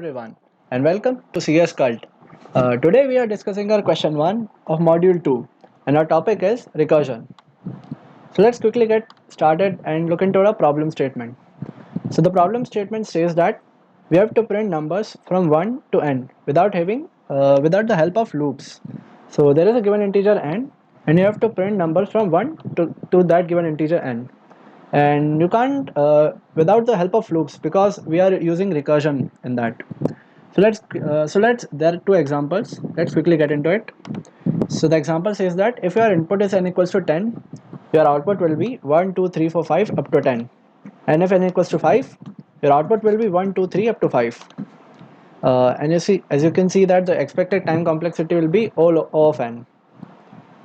everyone, and welcome to CSCult. Today we are discussing our question 1 of module 2, and our topic is recursion. So let's quickly get started and look into the problem statement. So the problem statement says that we have to print numbers from 1 to n without the help of loops. So there is a given integer n, and you have to print numbers from 1 to that given integer n. And you can't without the help of loops because we are using recursion in that. So let's there are two examples. Let's quickly get into it. So the example says that if your input is n equals to 10, your output will be 1 2 3 4 5 up to 10, and if n equals to 5, your output will be 1 2 3 up to 5. And as you can see that the expected time complexity will be O of n.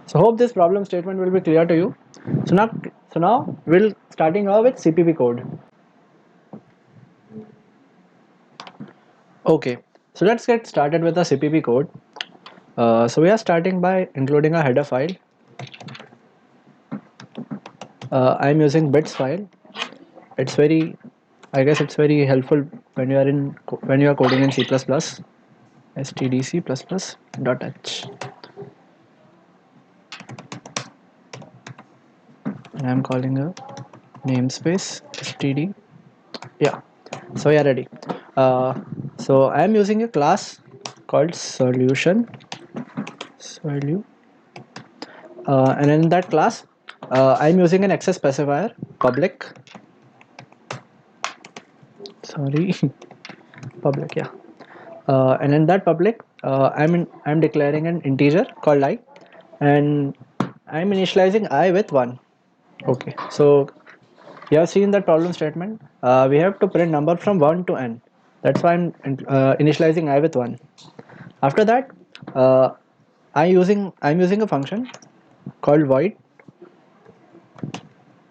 So hope this problem statement will be clear to you. So now we'll starting off with CPP code. Okay, so let's get started with the CPP code. So we are starting by including a header file. I'm using bits file. I guess it's very helpful when you are coding in C++. stdc++.h. And I'm calling a namespace std. Yeah, so we are ready. So I'm using a class called solution, and in that class I'm using an access specifier public. Public, yeah. And in that public I'm declaring an integer called I, and I'm initializing I with 1. Okay, so you have seen that problem statement. We have to print number from 1 to n. That's why I'm initializing I with 1. After that, I'm using a function called void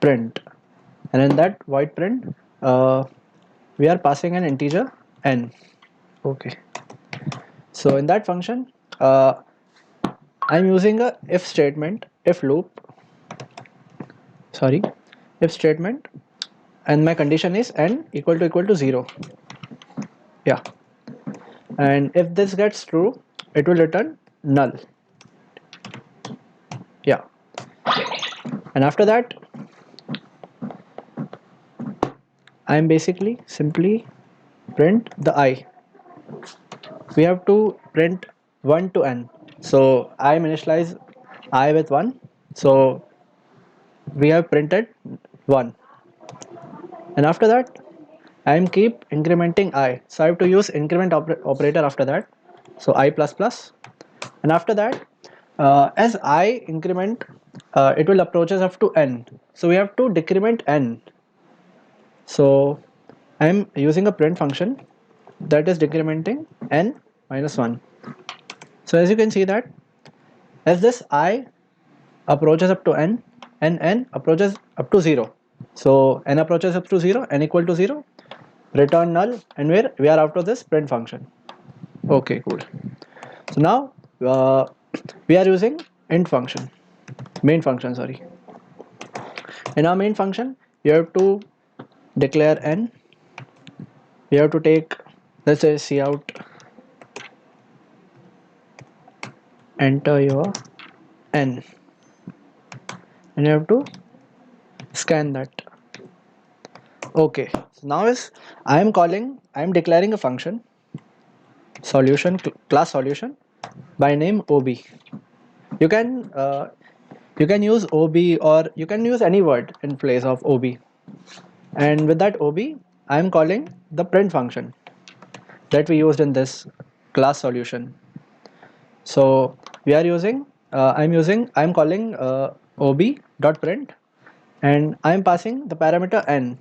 print, and in that void print, we are passing an integer n. Okay. So in that function, I'm using a if statement, if statement, and my condition is n equal to 0. Yeah, and if this gets true, it will return null. Yeah, and after that, I'm basically simply print the I. We have to print 1 to n, so I'm initialize I with 1, so we have printed 1, and after that I'm keep incrementing I, so I have to use increment operator after that, so I plus plus, and after that as I increment, it will approaches up to n, so we have to decrement n. So I'm using a print function that is decrementing n minus 1. So as you can see that as this I approaches up to n and n approaches up to 0, so n approaches up to 0, n equal to 0, return null, and we are out of this print function. Okay, cool. So now we are using main function. In our main function, you have to declare n. You have to take, let's say, cout, enter your n, and you have to scan that. Okay, so now I'm declaring a function class solution by name ob. You can use ob, or you can use any word in place of ob, and with that ob I'm calling the print function that we used in this class solution. So we are using I'm calling ob.print, and I'm passing the parameter n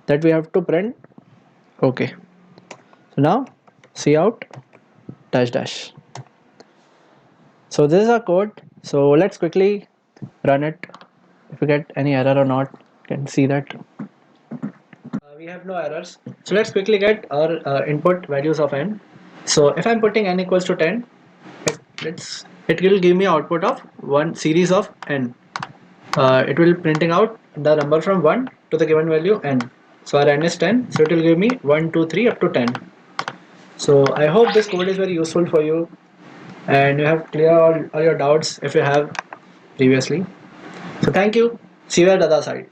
that we have to print. Okay, so now cout dash. So this is our code. So let's quickly run it. If you get any error or not, you can see that we have no errors. So let's quickly get our input values of n. So if I'm putting n equals to 10, it will give me output of one series of n. It will printing out the number from 1 to the given value n. So our n is 10, so it will give me 1 2 3 up to 10. So I hope this code is very useful for you and you have clear all your doubts if you have previously. So thank you. See you at the other side.